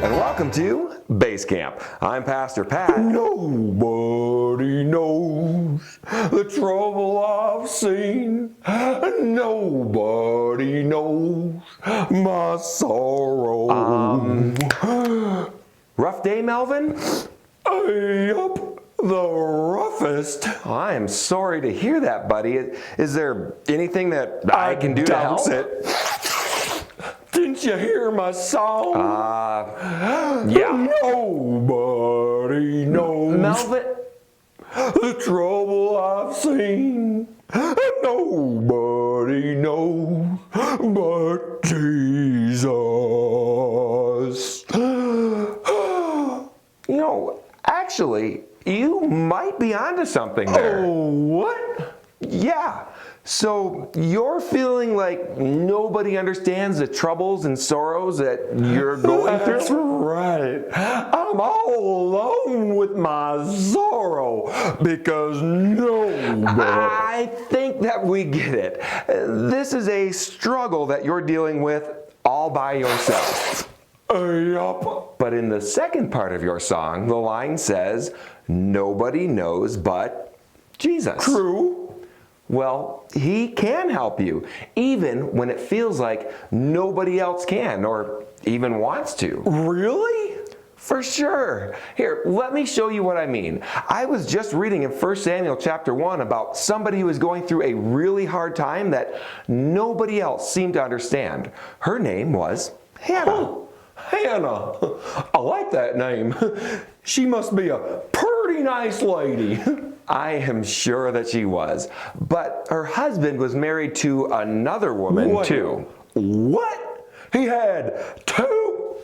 Welcome to Base Camp. I'm Pastor Pat. Nobody knows the trouble I've seen. Nobody knows my sorrow. Rough day, Melvin? Yup, the roughest. I am sorry to hear that, buddy. Is there anything that I can do to help? Didn't you hear my song? Yeah. Nobody knows Melvin? the trouble I've seen. Nobody knows but Jesus. Actually, you might be onto something there. Oh, what? Yeah. So you're feeling like nobody understands the troubles and sorrows that you're going through? That's right. I'm all alone with my sorrow because nobody... I think that we get it. This is a struggle that you're dealing with all by yourself. Yup. But in the second part of your song, the line says, nobody knows but Jesus. True. Well, he can help you, even when it feels like nobody else can or even wants to. Really? For sure. Here, let me show you what I mean. I was just reading in 1 Samuel chapter 1 about somebody who was going through a really hard time that nobody else seemed to understand. Her name was Hannah. Oh, Hannah. I like that name. She must be a pretty nice lady. I am sure that she was. But her husband was married to another woman too. What? He had two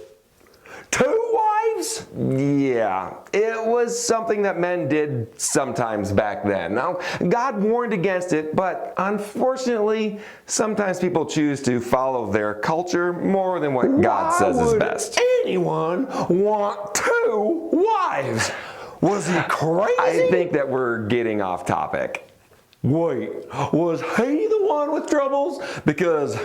wives? Yeah, it was something that men did sometimes back then. Now, God warned against it, but unfortunately, sometimes people choose to follow their culture more than what God says is best. Why would anyone want two wives? Was he crazy? I think that we're getting off topic. Wait, was he the one with troubles? Because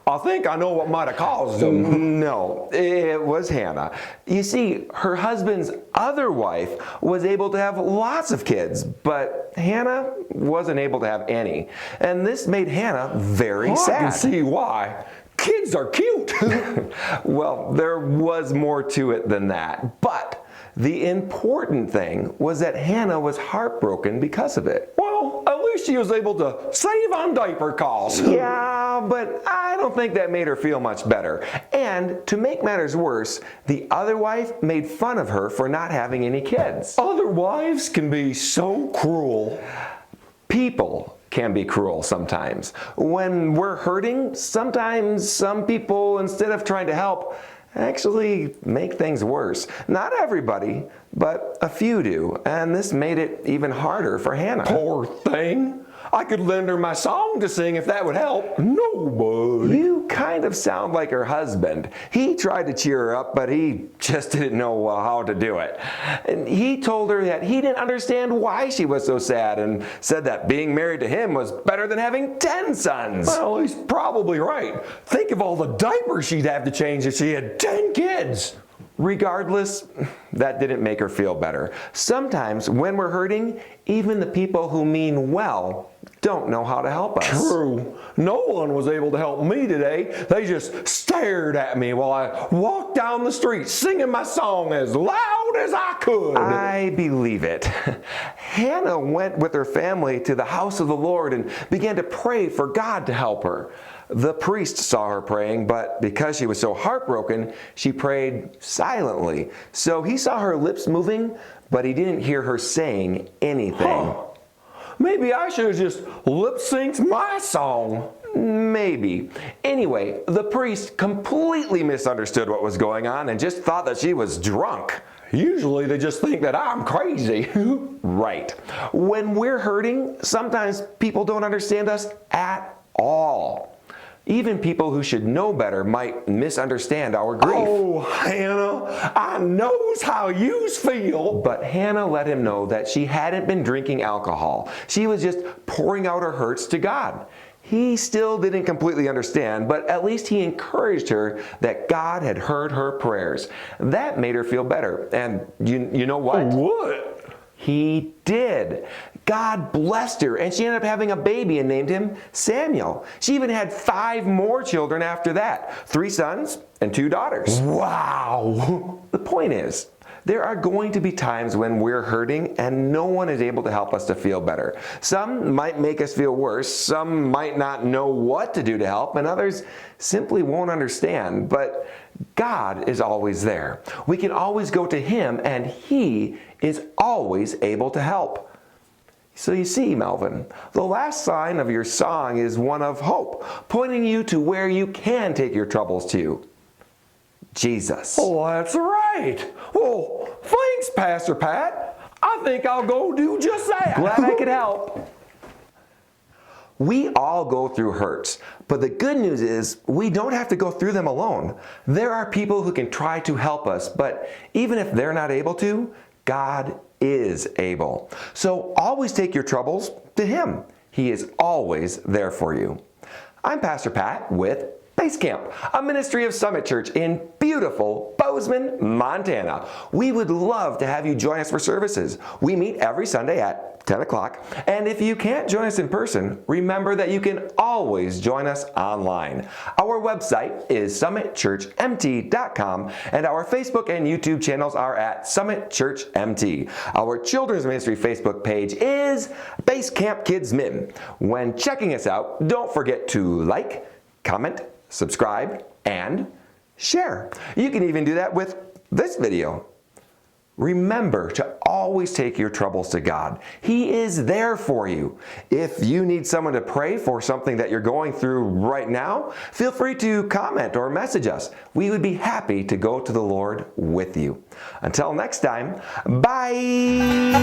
I think I know what might have caused them. No, it was Hannah. You see, her husband's other wife was able to have lots of kids, but Hannah wasn't able to have any. And this made Hannah very sad. I can see why. Kids are cute. Well, there was more to it than that. But the important thing was that Hannah was heartbroken because of it. Well, at least she was able to save on diaper costs. Yeah, but I don't think that made her feel much better. And to make matters worse, the other wife made fun of her for not having any kids. Other wives can be so cruel. People can be cruel sometimes. When we're hurting, sometimes some people, instead of trying to help, actually make things worse. Not everybody, but a few do, and this made it even harder for Hannah. Poor thing. I could lend her my song to sing if that would help. Nobody. You kind of sound like her husband. He tried to cheer her up, but he just didn't know how to do it. And he told her that he didn't understand why she was so sad and said that being married to him was better than having 10 sons. Well, he's probably right. Think of all the diapers she'd have to change if she had 10 kids. Regardless, that didn't make her feel better. Sometimes when we're hurting, even the people who mean well don't know how to help us. True. No one was able to help me today. They just stared at me while I walked down the street singing my song as loud as I could. I believe it. Hannah went with her family to the house of the Lord and began to pray for God to help her. The priest saw her praying, but because she was so heartbroken, she prayed silently. So he saw her lips moving, but he didn't hear her saying anything. Maybe I should have just lip-synced my song. Maybe. Anyway, the priest completely misunderstood what was going on and just thought that she was drunk. Usually they just think that I'm crazy. Right. When we're hurting, sometimes people don't understand us at all. Even people who should know better might misunderstand our grief. Oh, Hannah, I knows how yous feel. But Hannah let him know that she hadn't been drinking alcohol. She was just pouring out her hurts to God. He still didn't completely understand, but at least he encouraged her that God had heard her prayers. That made her feel better. And you know what? What? He did. God blessed her, and she ended up having a baby and named him Samuel. She even had 5 more children after that, 3 sons and 2 daughters. Wow. The point is, there are going to be times when we're hurting and no one is able to help us to feel better. Some might make us feel worse, some might not know what to do to help, and others simply won't understand. But God is always there. We can always go to Him, and He is always able to help. So you see, Melvin, the last line of your song is one of hope, pointing you to where you can take your troubles to. Jesus. Oh, that's right. Well, thanks, Pastor Pat. I think I'll go do just that. Glad I could help. We all go through hurts, but the good news is we don't have to go through them alone. There are people who can try to help us, but even if they're not able to, God is able. So always take your troubles to Him. He is always there for you. I'm Pastor Pat with Base Camp, a ministry of Summit Church in beautiful Bozeman, Montana. We would love to have you join us for services. We meet every Sunday at 10 o'clock. And if you can't join us in person, remember that you can always join us online. Our website is summitchurchmt.com, and our Facebook and YouTube channels are at Summit Church MT. Our children's ministry Facebook page is Base Camp Kids Min. When checking us out, don't forget to like, comment, subscribe, and share. You can even do that with this video. Remember to always take your troubles to God. He is there for you. If you need someone to pray for something that you're going through right now, feel free to comment or message us. We would be happy to go to the Lord with you. Until next time, bye!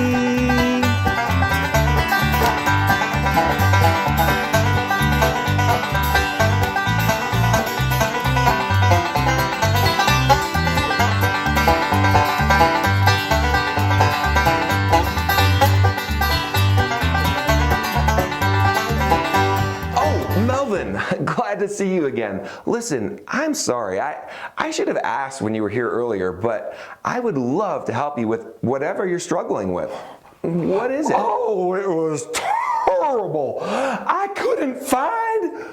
Melvin, glad to see you again. Listen, I'm sorry. I should have asked when you were here earlier, but I would love to help you with whatever you're struggling with. What is it? Oh, it was terrible. I couldn't find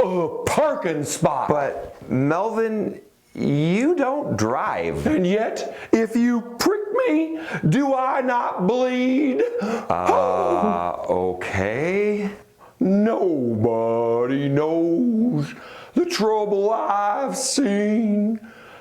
a parking spot. But Melvin, you don't drive. And yet, if you prick me, do I not bleed? Okay. Nobody knows the trouble I've seen.